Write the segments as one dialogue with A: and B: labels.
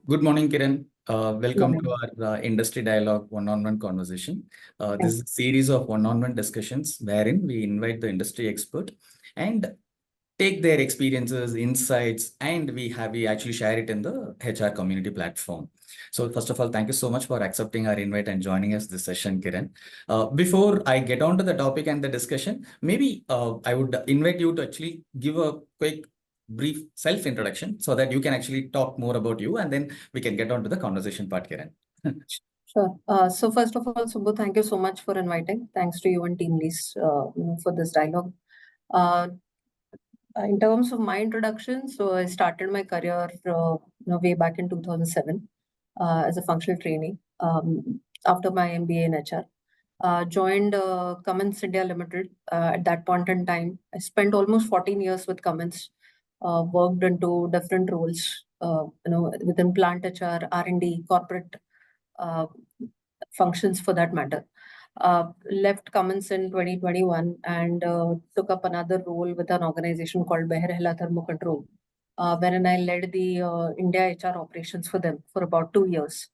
A: Good morning, Kiran. Welcome to
B: Morning.
A: our industry dialogue one-on-one conversation. This
B: Thank
A: is a series of one-on-one discussions wherein we invite the industry expert and take their experiences, insights, and we actually share it in the HR community platform. So first of all, thank you so much for accepting our invite and joining us this session, Kiran. Before I get on to the topic and the discussion, maybe I would invite you to actually give a quick brief self-introduction so that you can actually talk more about you and then we can get on to the conversation part, Kiran.
B: Sure. So first of all, Subbu, thank you so much for inviting. Thanks to you and TeamLease for this dialogue. Uh, in terms of my introduction, so I started my career way back in 2007 as a functional trainee after my MBA in HR. Joined Cummins India Limited at that point in time. I spent almost 14 years with Cummins, worked into different roles, within plant HR, R&D, corporate uh, functions for that matter. Left Cummins in 2021 and took up another role with an organization called Behrela Thermo Control, wherein I led the India HR operations for them for about 2 years.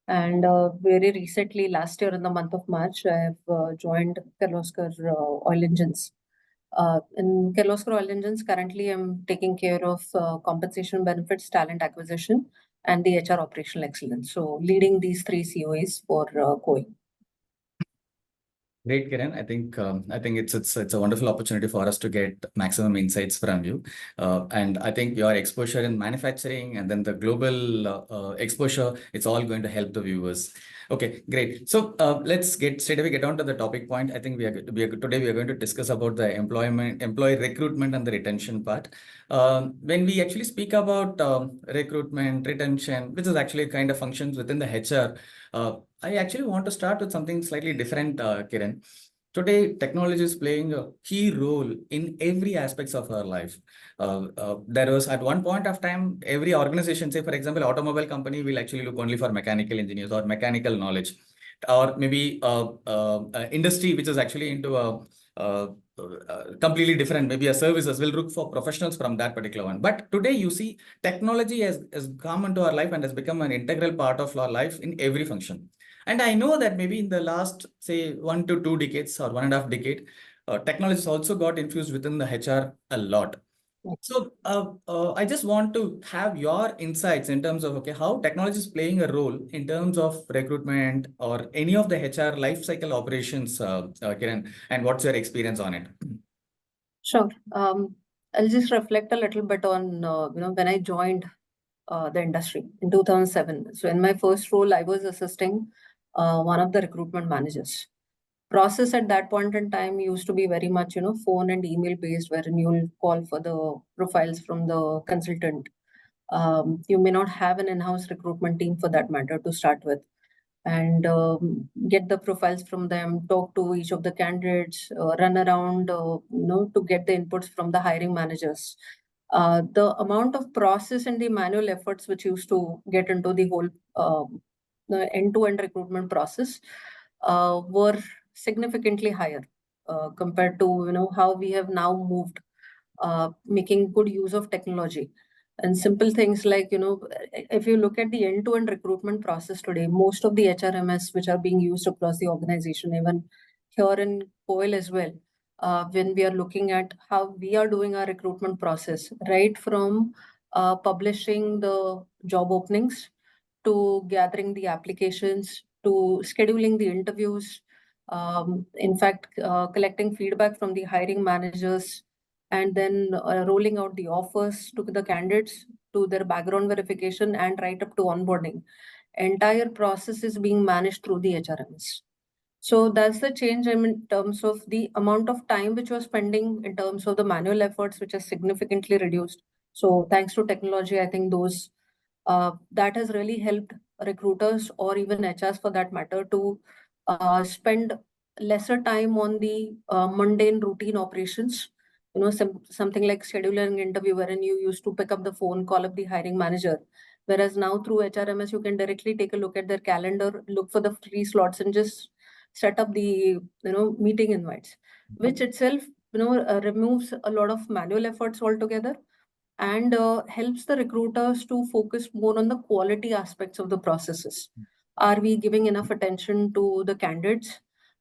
B: And very recently, last year in the month of March, I have joined Kirloskar Oil Engines. In Kirloskar Oil Engines, currently I'm taking care of compensation benefits, talent acquisition, and the HR operational excellence. So leading these three COEs for COE.
A: Great, Kiran. I think it's a wonderful opportunity for us to get maximum insights from you. And I think your exposure in manufacturing and then the global exposure, it's all going to help the viewers. Okay, great. So let's straight away get on to the topic point. I think today we are going to discuss about the employee recruitment and the retention part. When we actually speak about recruitment, retention, which is actually kind of functions within the HR, I actually want to start with something slightly different, Kiran. Today, technology is playing a key role in every aspects of our life. There was at one point of time, every organization, say for example, automobile company will actually look only for mechanical engineers or mechanical knowledge, or maybe industry which is actually into a completely different, maybe a services will look for professionals from that particular one. But today you see technology has come into our life and has become an integral part of our life in every function. And I know that maybe in the last, say, 1 to 2 decades or 1.5 decade, technology has also got infused within the HR a lot. So I just want to have your insights in terms of, okay, how technology is playing a role in terms of recruitment or any of the HR life cycle operations, Kiran, and what's your experience on it?
B: Sure. I'll just reflect a little bit on when I joined the industry in 2007. So in my first role, I was assisting one of the recruitment managers. Process at that point in time used to be very much phone and email based, wherein you'll call for the profiles from the consultant. You may not have an in-house recruitment team for that matter to start with, and get the profiles from them, talk to each of the candidates, run around to get the inputs from the hiring managers. The amount of process and the manual efforts which used to get into the whole the end-to-end recruitment process were significantly higher compared to how we have now moved, making good use of technology. And simple things like, if you look at the end-to-end recruitment process today, most of the HRMS which are being used across the organization, even here in COIL as well, when we are looking at how we are doing our recruitment process, right from publishing the job openings to gathering the applications to scheduling the interviews, in fact, collecting feedback from the hiring managers, and then rolling out the offers to the candidates, to their background verification, and right up to onboarding. Entire process is being managed through the HRMS. So that's the change in terms of the amount of time which was spending in terms of the manual efforts, which has significantly reduced. So thanks to technology, I think that has really helped recruiters or even HRs for that matter to spend lesser time on the mundane routine operations. Something like scheduling an interview wherein you used to pick up the phone, call up the hiring manager. Whereas now through HRMS, you can directly take a look at their calendar, look for the free slots, and just set up the meeting invites, which itself removes a lot of manual efforts altogether. and helps the recruiters to focus more on the quality aspects of the processes. Are we giving enough attention to the candidates?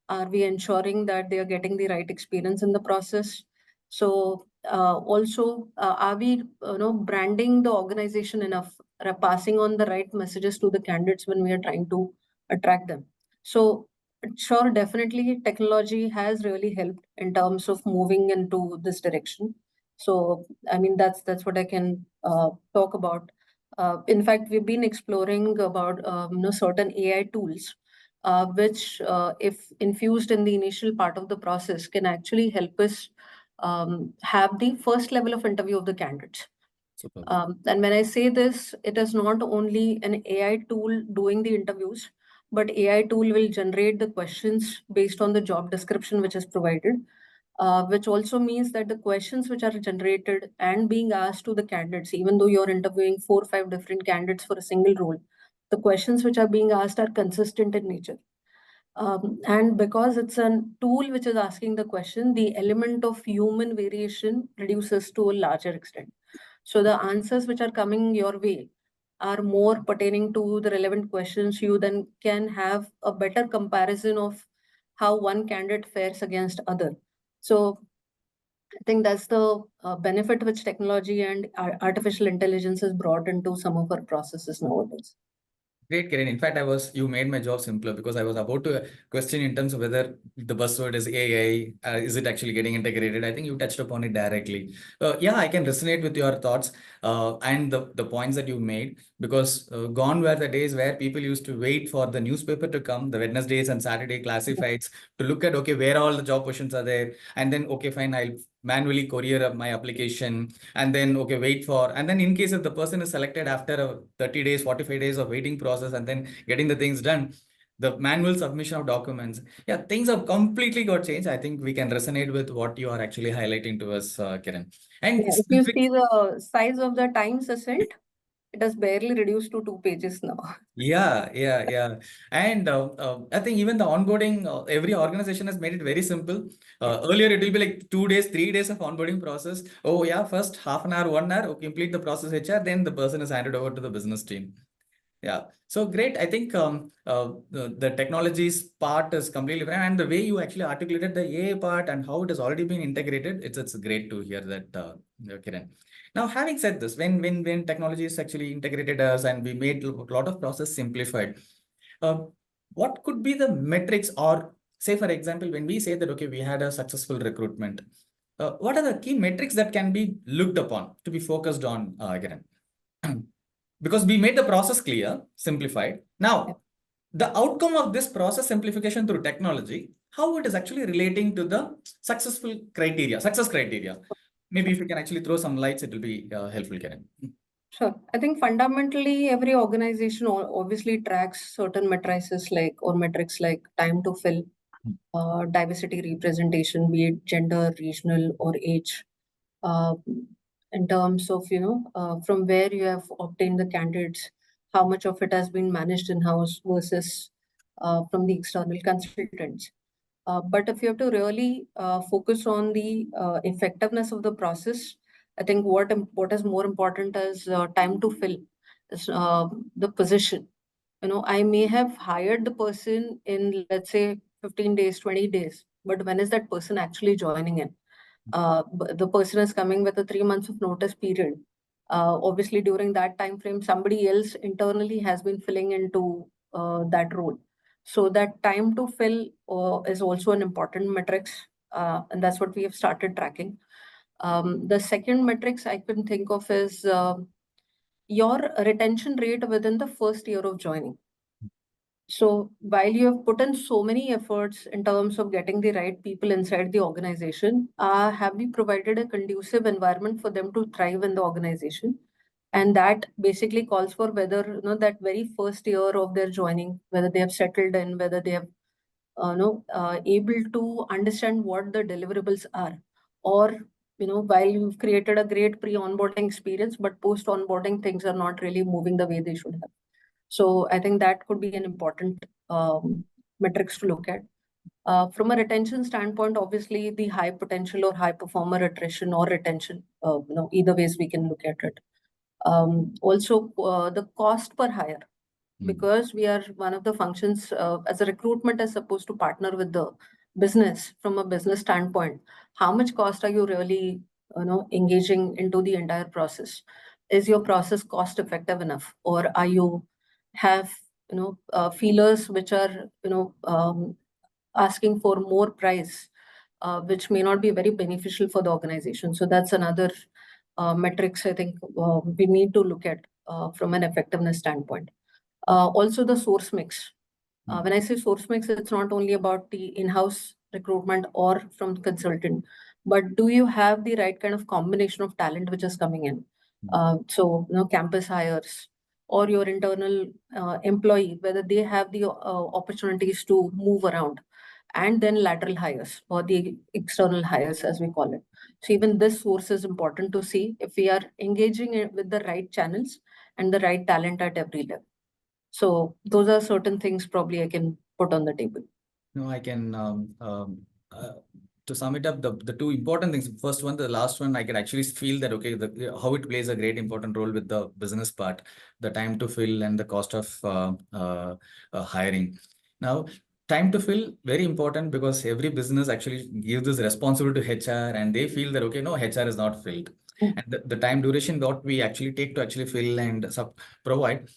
B: Are we ensuring that they are getting the right experience in the process? So also, are we branding the organization enough, passing on the right messages to the candidates when we are trying to attract them? So sure, definitely technology has really helped in terms of moving into this direction. So I mean that's what I can talk about. In fact, we've been exploring about certain AI tools, which if infused in the initial part of the process, can actually help us have the first level of interview of the candidates.
A: Super.
B: And when I say this, it is not only an AI tool doing the interviews, but AI tool will generate the questions based on the job description which is provided, which also means that the questions which are generated and being asked to the candidates, even though you're interviewing 4 or 5 different candidates for a single role, the questions which are being asked are consistent in nature. And because it's a tool which is asking the question, the element of human variation reduces to a larger extent. So the answers which are coming your way are more pertaining to the relevant questions. You then can have a better comparison of how one candidate fares against other. So I think that's the benefit which technology and artificial intelligence has brought into some of our processes nowadays.
A: Great, Kiran. In fact, you made my job simpler because I was about to question in terms of whether the buzzword is AI, is it actually getting integrated? I think you touched upon it directly. Yeah, I can resonate with your thoughts and the points that you made, because gone were the days where people used to wait for the newspaper to come, the Wednesdays and Saturday classifieds, to look at, okay, where all the job positions are there. And then, okay, fine, I'll manually courier up my application, and then, okay, wait for, and then in case if the person is selected after a 30 days, 45 days of waiting process, and then getting the things done, the manual submission of documents. Yeah, things have completely got changed. I think we can resonate with what you are actually highlighting to us, Kiran. And
B: Yeah, if you see the size of the Times Ascent, it has barely reduced to 2 pages now.
A: Yeah. And I think even the onboarding, every organization has made it very simple. Earlier, it will be like 2 days, 3 days of onboarding process. Oh, yeah, first half an hour, 1 hour, complete the process HR, then the person is handed over to the business team. Yeah, so great. I think the technologies part is completely different, and the way you actually articulated the AI part and how it has already been integrated, it's great to hear that, Kiran. Now, having said this, when technology is actually integrated us and we made a lot of process simplified, what could be the metrics, or say, for example, when we say that, okay, we had a successful recruitment, what are the key metrics that can be looked upon to be focused on, Kiran? Because we made the process clear, simplified. Now, the outcome of this process simplification through technology, how it is actually relating to the success criteria. Maybe if you can actually throw some lights, it will be helpful, Karen.
B: Sure. I think fundamentally every organization obviously tracks certain metrics like time to fill, diversity representation, be it gender, regional, or age. Uh, in terms of from where you have obtained the candidates, how much of it has been managed in-house versus from the external consultants. But if you have to really focus on the effectiveness of the process, I think what is more important is time to fill is, the position. I may have hired the person in, let's say, 15 days, 20 days, but when is that person actually joining in? The person is coming with a 3 months of notice period. Obviously, during that time frame, somebody else internally has been filling into that role. So that time to fill is also an important metrics, and that's what we have started tracking. The second metrics I can think of is your retention rate within the first year of joining. So while you have put in so many efforts in terms of getting the right people inside the organization, have we provided a conducive environment for them to thrive in the organization? And that basically calls for whether that very first year of their joining, whether they have settled in, whether they have able to understand what the deliverables are, or while you've created a great pre-onboarding experience, but post-onboarding things are not really moving the way they should have. So I think that could be an important metrics to look at. From a retention standpoint, obviously the high potential or high performer attrition or retention, either ways we can look at it. Also, the cost per hire, because we are one of the functions as a recruitment is supposed to partner with the business from a business standpoint. How much cost are you really, engaging into the entire process? Is your process cost effective enough, or are you have feelers which are asking for more price, which may not be very beneficial for the organization? So that's another metrics I think we need to look at from an effectiveness standpoint. Also the source mix. When I say source mix, it's not only about the in-house recruitment or from consultant, but do you have the right kind of combination of talent which is coming in? So, campus hires or your internal employee, whether they have the opportunities to move around, and then lateral hires or the external hires, as we call it. So even this source is important to see if we are engaging with the right channels and the right talent at every level. So those are certain things probably I can put on the table.
A: No, I can, to sum it up, the two important things. First one, the last one, I can actually feel that, okay, how it plays a great important role with the business part, the time to fill and the cost of hiring. Now, time to fill, very important, because every business actually gives this responsibility to HR and they feel that, okay, no, HR is not filled. And the time duration that we actually take to actually fill and provide,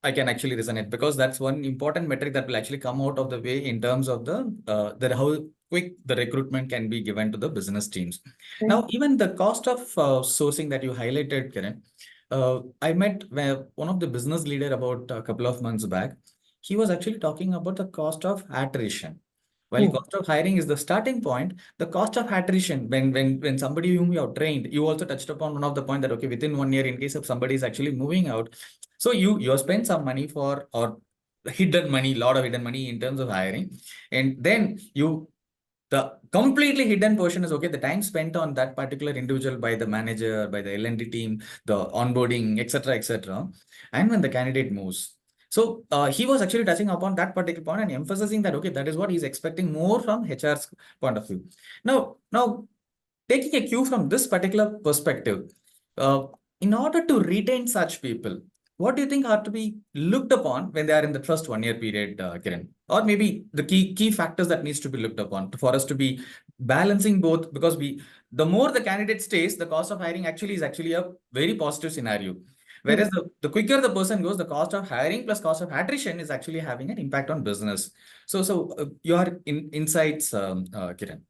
A: I can actually resonate, because that's one important metric that will actually come out of the way in terms of the how quick the recruitment can be given to the business teams.
B: Right.
A: Now, even the cost of sourcing that you highlighted, Kiran, I met one of the business leader about a couple of months back. He was actually talking about the cost of attrition. While cost of hiring is the starting point, the cost of attrition, when somebody whom you have trained, you also touched upon one of the point that, okay, within 1 year, in case if somebody is actually moving out, so you spend some money for, or hidden money, lot of hidden money in terms of hiring, and then the completely hidden portion is, okay, the time spent on that particular individual by the manager, by the L&D team, the onboarding, etc., etc., and when the candidate moves. So he was actually touching upon that particular point and emphasizing that, okay, that is what he's expecting more from HR's point of view. Now taking a cue from this particular perspective, in order to retain such people, what do you think are to be looked upon when they are in the first 1 year period, Kiran? Or maybe the key factors that needs to be looked upon for us to be balancing both, because the more the candidate stays, the cost of hiring actually is actually a very positive scenario. Whereas the quicker the person goes, the cost of hiring plus cost of attrition is actually having an impact on business. So your insights, Kiran.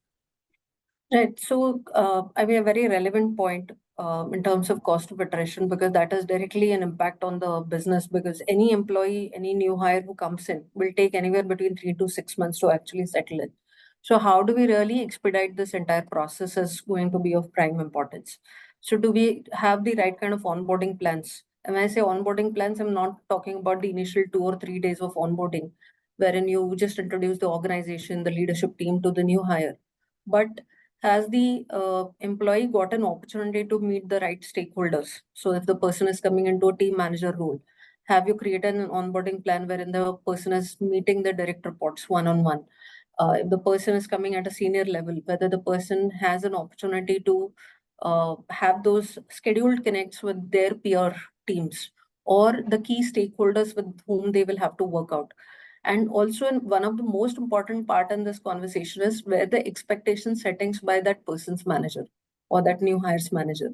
B: Right. So, I mean, a very relevant point in terms of cost of attrition, because that has directly an impact on the business, because any employee, any new hire who comes in will take anywhere between 3 to 6 months to actually settle in. So how do we really expedite this entire process is going to be of prime importance. So do we have the right kind of onboarding plans? And when I say onboarding plans, I'm not talking about the initial 2 or 3 days of onboarding, wherein you just introduce the organization, the leadership team to the new hire. But has the employee got an opportunity to meet the right stakeholders? So if the person is coming into a team manager role, have you created an onboarding plan wherein the person is meeting the direct reports one-on-one? If the person is coming at a senior level, whether the person has an opportunity to have those scheduled connects with their peer teams or the key stakeholders with whom they will have to work out. And also, one of the most important part in this conversation is where the expectation settings by that person's manager or that new hires manager.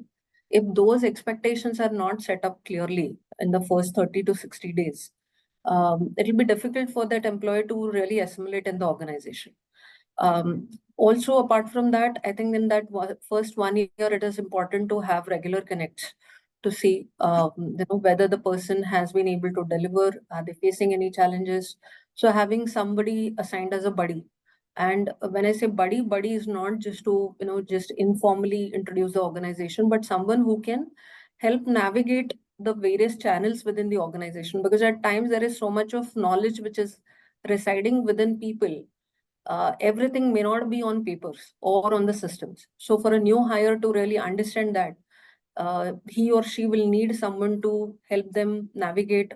B: If those expectations are not set up clearly in the first 30 to 60 days, it'll be difficult for that employee to really assimilate in the organization. Also, apart from that, I think in that first 1 year, it is important to have regular connects to see whether the person has been able to deliver, are they facing any challenges. So having somebody assigned as a buddy. And when I say buddy is not just to, just informally introduce the organization, but someone who can help navigate the various channels within the organization. Because at times there is so much of knowledge which is residing within people. Everything may not be on papers or on the systems. So for a new hire to really understand that, he or she will need someone to help them navigate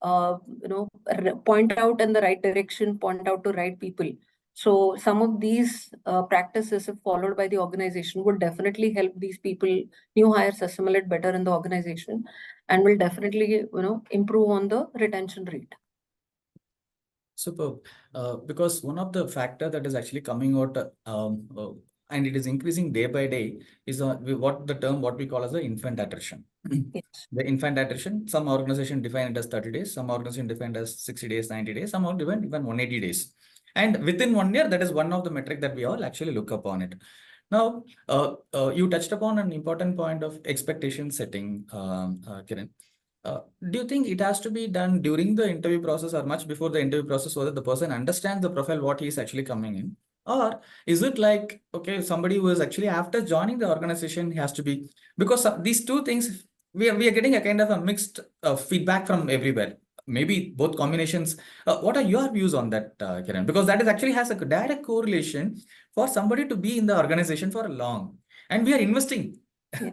B: point out in the right direction, point out to right people. So some of these practices, if followed by the organization, would definitely help these people, new hires, assimilate better in the organization, and will definitely, improve on the retention rate.
A: Superb. Because one of the factor that is actually coming out, and it is increasing day by day, is what we call as the infant attrition.
B: Yes.
A: The infant attrition, some organization define it as 30 days, some organization define it as 60 days, 90 days, some are even 180 days. And within 1 year, that is one of the metric that we all actually look upon it. Now, you touched upon an important point of expectation setting, Kiran. Do you think it has to be done during the interview process or much before the interview process so that the person understands the profile, what he is actually coming in? Or is it like, okay, somebody who is actually after joining the organization has to be, because these two things, we are getting a kind of a mixed feedback from everywhere. Maybe both combinations. What are your views on that, Kiran? Because that is actually has a direct correlation for somebody to be in the organization for long. And we are investing.
B: Yeah.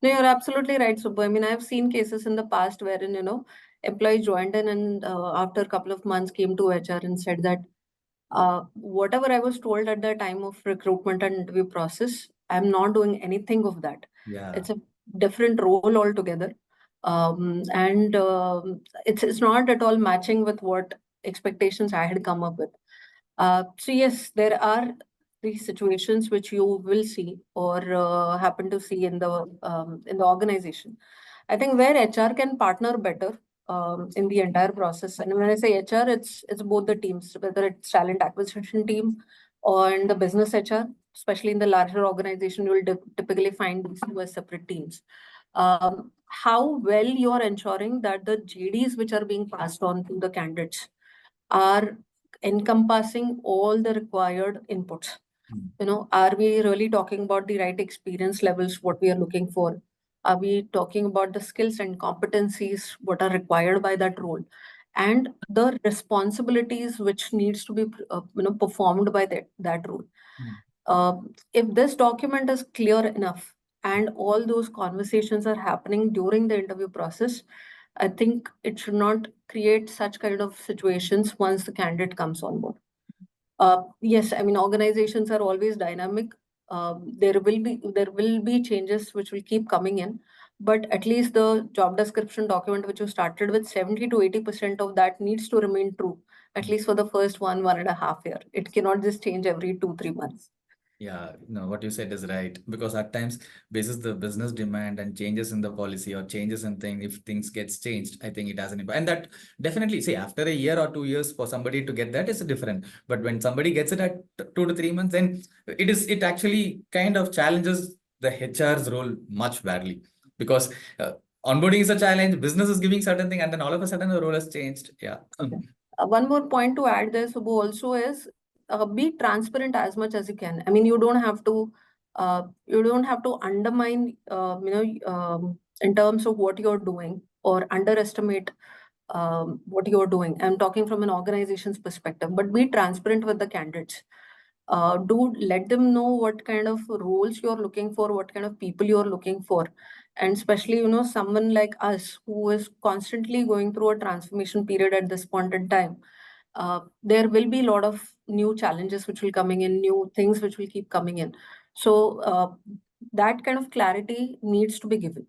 B: No, you're absolutely right, Subbu. I mean, I've seen cases in the past wherein, employee joined in and after a couple of months came to HR and said that whatever I was told at the time of recruitment and interview process, I'm not doing anything of that.
A: Yeah.
B: It's a different role altogether. And it's not at all matching with what expectations I had come up with. So yes, there are these situations which you will see or happen to see in the organization. I think where HR can partner better in the entire process. And when I say HR, it's both the teams, whether it's talent acquisition team or in the business HR, especially in the larger organization, you will typically find these two as separate teams. How well you are ensuring that the JDs which are being passed on to the candidates are encompassing all the required inputs. Are we really talking about the right experience levels, what we are looking for? Are we talking about the skills and competencies, what are required by that role? And the responsibilities which needs to be performed by that role. If this document is clear enough and all those conversations are happening during the interview process, I think it should not create such kind of situations once the candidate comes on board. Yes, I mean, organizations are always dynamic. There will be changes which will keep coming in, but at least the job description document which you started with, 70 to 80% of that needs to remain true, at least for the first 1.5 year. It cannot just change every 2-3 months.
A: Yeah, no, what you said is right. Because at times, basis the business demand and changes in the policy or changes in thing, if things gets changed, I think it has an impact. And that definitely, say, after a year or 2 years for somebody to get that is different. But when somebody gets it at 2 to 3 months, then it actually kind of challenges the HR's role much badly. Because onboarding is a challenge, business is giving certain thing, and then all of a sudden the role has changed. Yeah.
B: One more point to add there, Subbu, also is be transparent as much as you can. I mean, you don't have to undermine, in terms of what you're doing or underestimate what you're doing. I'm talking from an organization's perspective, but be transparent with the candidates. Do let them know what kind of roles you're looking for, what kind of people you're looking for. And especially, someone like us who is constantly going through a transformation period at this point in time, there will be a lot of new challenges which will coming in, new things which will keep coming in. So that kind of clarity needs to be given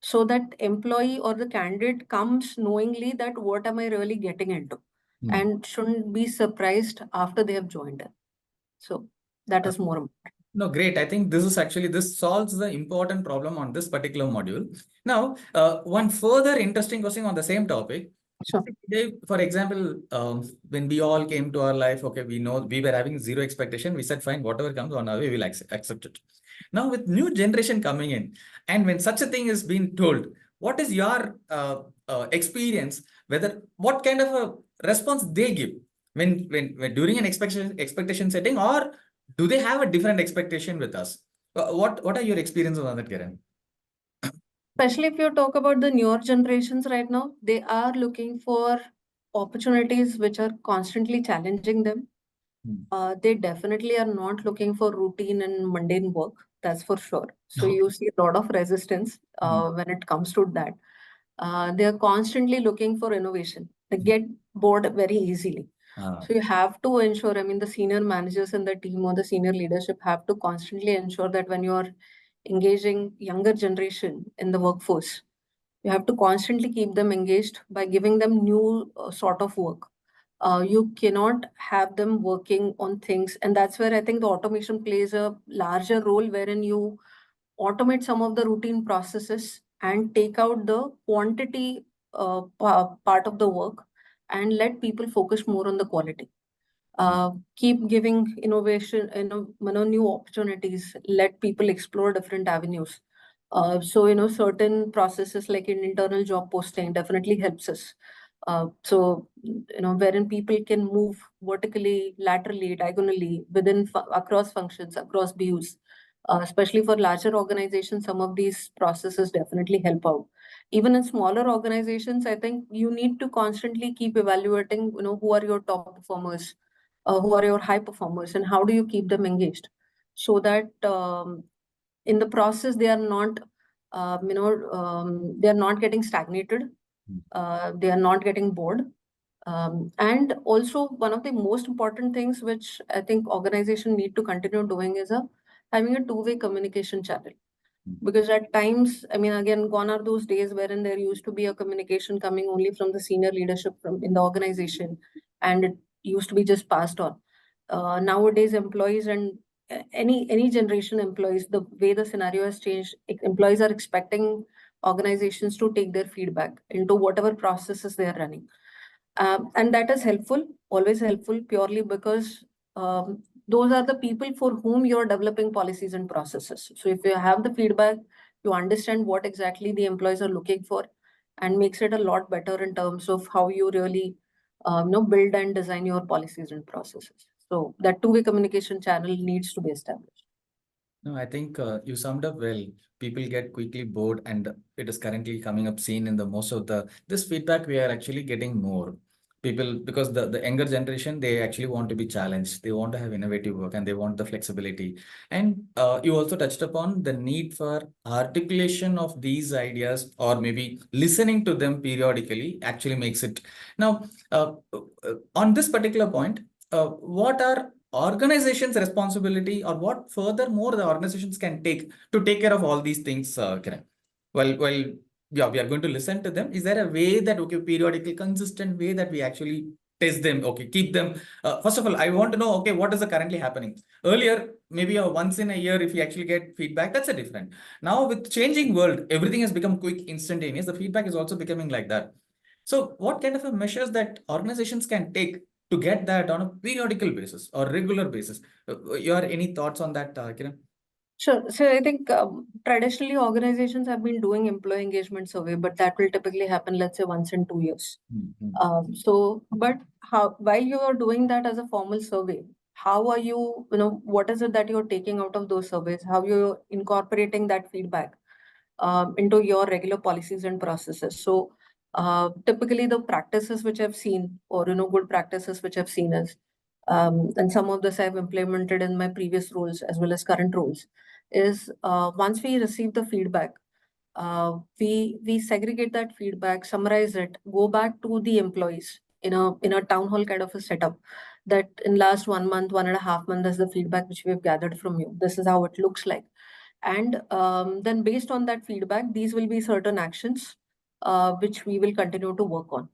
B: so that employee or the candidate comes knowingly that what am I really getting into and shouldn't be surprised after they have joined it. So that is more important.
A: No, great. I think this solves the important problem on this particular module. Now, one further interesting question on the same topic.
B: Sure.
A: Today, for example, when we all came to our life, okay, we know we were having zero expectation. We said, fine, whatever comes on our way, we will accept it. Now, with new generation coming in, and when such a thing is being told, what is your experience? What kind of a response they give when during an expectation setting, or do they have a different expectation with us? What are your experiences on that, Kiran?
B: Especially if you talk about the newer generations right now, they are looking for opportunities which are constantly challenging them. They definitely are not looking for routine and mundane work. That's for sure. So you see a lot of resistance when it comes to that. They are constantly looking for innovation. They get bored very easily. So you have to ensure, I mean, the senior managers in the team or the senior leadership have to constantly ensure that when you are engaging younger generation in the workforce, you have to constantly keep them engaged by giving them new sort of work. You cannot have them working on things, and that's where I think the automation plays a larger role, wherein you automate some of the routine processes and take out the quantity part of the work and let people focus more on the quality. Keep giving innovation, new opportunities, let people explore different avenues. So, certain processes like in internal job posting definitely helps us. So, wherein people can move vertically, laterally, diagonally within across functions, across views. Especially for larger organizations, some of these processes definitely help out. Even in smaller organizations, I think you need to constantly keep evaluating, who are your top performers, who are your high performers, and how do you keep them engaged so that in the process they are not they are not getting stagnated, they are not getting bored. And also one of the most important things which I think organization need to continue doing is having a two-way communication channel. Because at times, I mean, again, gone are those days wherein there used to be a communication coming only from the senior leadership from in the organization, and it used to be just passed on. Nowadays, employees and any generation employees, the way the scenario has changed, employees are expecting organizations to take their feedback into whatever processes they are running. And that is helpful, always helpful, purely because those are the people for whom you're developing policies and processes. So if you have the feedback, you understand what exactly the employees are looking for, and makes it a lot better in terms of how you really build and design your policies and processes. So that two-way communication channel needs to be established.
A: No, I think you summed up well. People get quickly bored, and it is currently coming up seen in the most of this feedback we are actually getting more. People, because the younger generation, they actually want to be challenged. They want to have innovative work and they want the flexibility. And you also touched upon the need for articulation of these ideas, or maybe listening to them periodically actually makes it. Now, on this particular point, what are organization's responsibility, or what furthermore the organizations can take to take care of all these things, Kiran? Well, yeah, we are going to listen to them. Is there a way that, okay, periodical, consistent way that we actually test them? Okay, keep them. First of all, I want to know, okay, what is currently happening? Earlier, maybe once in a year, if you actually get feedback, that's a different. Now with changing world, everything has become quick, instantaneous. The feedback is also becoming like that. So what kind of measures that organizations can take to get that on a periodical basis or regular basis? Your any thoughts on that, Kiran?
B: Sure. So I think traditionally organizations have been doing employee engagement survey, but that will typically happen, let's say, once in 2 years. But while you are doing that as a formal survey, how are you, what is it that you're taking out of those surveys? How you're incorporating that feedback into your regular policies and processes? So typically the practices which I've seen, or, good practices which I've seen is, and some of this I've implemented in my previous roles as well as current roles, is once we receive the feedback, we segregate that feedback, summarize it, go back to the employees in a town hall kind of a setup, that in last 1 month, 1.5 months, is the feedback which we have gathered from you. This is how it looks like. And then based on that feedback, these will be certain actions which we will continue to work on.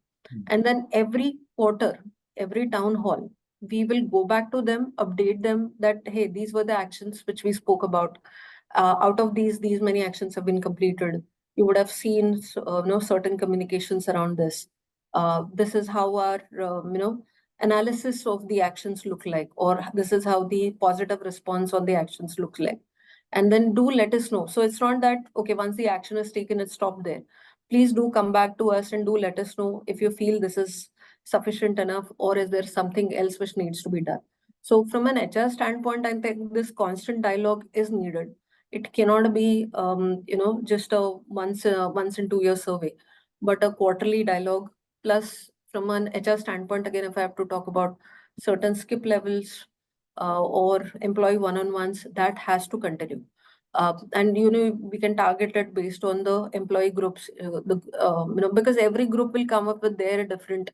B: And then every quarter, every town hall, we will go back to them, update them that, hey, these were the actions which we spoke about. Out of these many actions have been completed. You would have seen certain communications around this. This is how our analysis of the actions look like, or this is how the positive response on the actions looks like. And then do let us know. So it's not that, okay, once the action is taken, it's stopped there. Please do come back to us and do let us know if you feel this is sufficient enough, or is there something else which needs to be done. So from an HR standpoint, I think this constant dialogue is needed. It cannot be, just a once in 2 year survey, but a quarterly dialogue. Plus, from an HR standpoint, again, if I have to talk about certain skip levels or employee one-on-ones, that has to continue. And we can target it based on the employee groups, because every group will come up with their different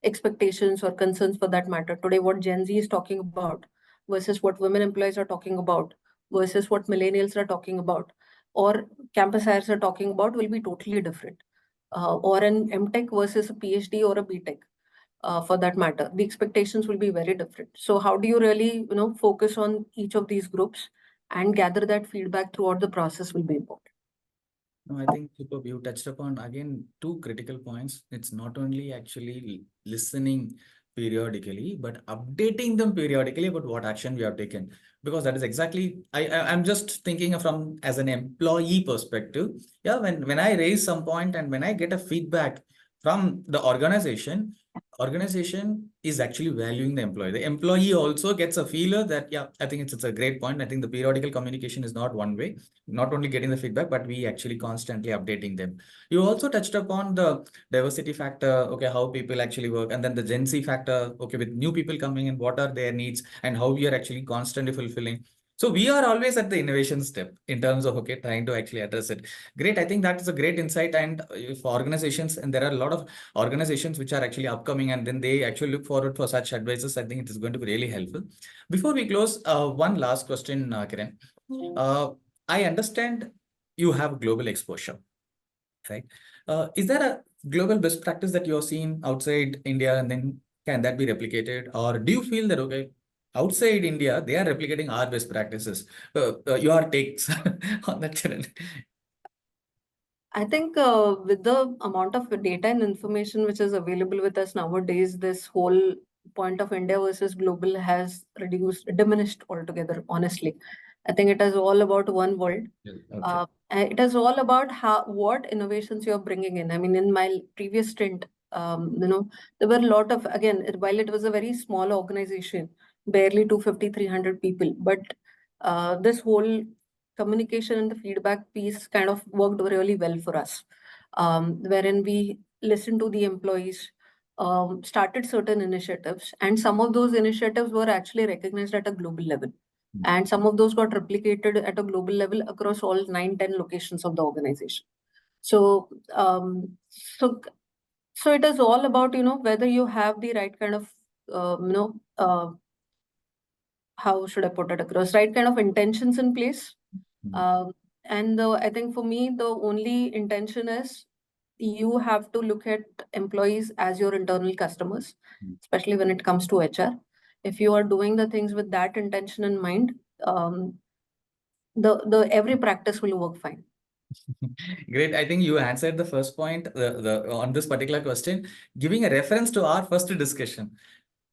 B: expectations or concerns for that matter. Today, what Gen Z is talking about versus what women employees are talking about versus what millennials are talking about or campus hires are talking about will be totally different. Or an MTech versus a PhD or a BTech, for that matter, the expectations will be very different. So how do you really, focus on each of these groups and gather that feedback throughout the process will be important.
A: No, I think superb. You touched upon again two critical points. It's not only actually listening periodically, but updating them periodically about what action we have taken. Because that is exactly I'm just thinking from as an employee perspective. Yeah, when I raise some point and when I get a feedback from the organization is actually valuing the employee. The employee also gets a feeler that, yeah, I think it's a great point. I think the periodical communication is not one way, not only getting the feedback, but we actually constantly updating them. You also touched upon the diversity factor, okay, how people actually work, and then the Gen Z factor, okay, with new people coming in, what are their needs and how we are actually constantly fulfilling. So we are always at the innovation step in terms of, okay, trying to actually address it. Great. I think that is a great insight. And for organizations, and there are a lot of organizations which are actually upcoming and then they actually look forward for such advices. I think it is going to be really helpful. Before we close, one last question, Kiran. I understand you have global exposure, right? Is there a global best practice that you're seeing outside India and then can that be replicated? Or do you feel that, okay, outside India, they are replicating our best practices? Your takes on that, Kiran?
B: I think with the amount of data and information which is available with us nowadays, this whole point of India versus global has diminished altogether, honestly. I think it is all about one world.
A: Okay.
B: It is all about what innovations you're bringing in. I mean, in my previous stint, there were a lot of, again, while it was a very small organization, barely 250, 300 people, but this whole communication and the feedback piece kind of worked really well for us, wherein we listened to the employees, started certain initiatives, and some of those initiatives were actually recognized at a global level. And some of those got replicated at a global level across all 9-10 locations of the organization. So, so it is all about, whether you have the right kind of, how should I put it across, right kind of intentions in place. And I think for me, the only intention is you have to look at employees as your internal customers, especially when it comes to HR. If you are doing the things with that intention in mind, the every practice will work fine.
A: Great. I think you answered the first point on this particular question, giving a reference to our first discussion.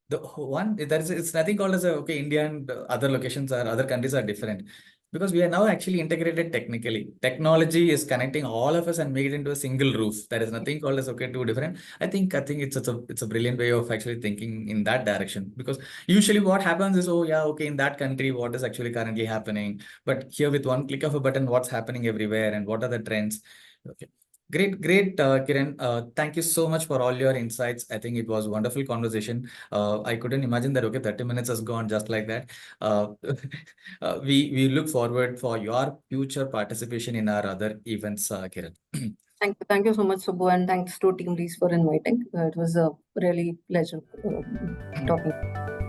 A: The one that is, it's nothing called as a, okay, India and other locations or other countries are different because we are now actually integrated technically. Technology is connecting all of us and make it into a single roof. There is nothing called as, okay, two different. I think it's a brilliant way of actually thinking in that direction, because usually what happens is, oh yeah, okay, in that country, what is actually currently happening, but here with one click of a button, what's happening everywhere and what are the trends. Okay. Great, Kiran. Thank you so much for all your insights. I think it was a wonderful conversation. I couldn't imagine that, okay, 30 minutes has gone just like that. We look forward for your future participation in our other events, Kiran.
B: Thank you so much, Subbu, and thanks to TeamLease for inviting. It was a really pleasure talking.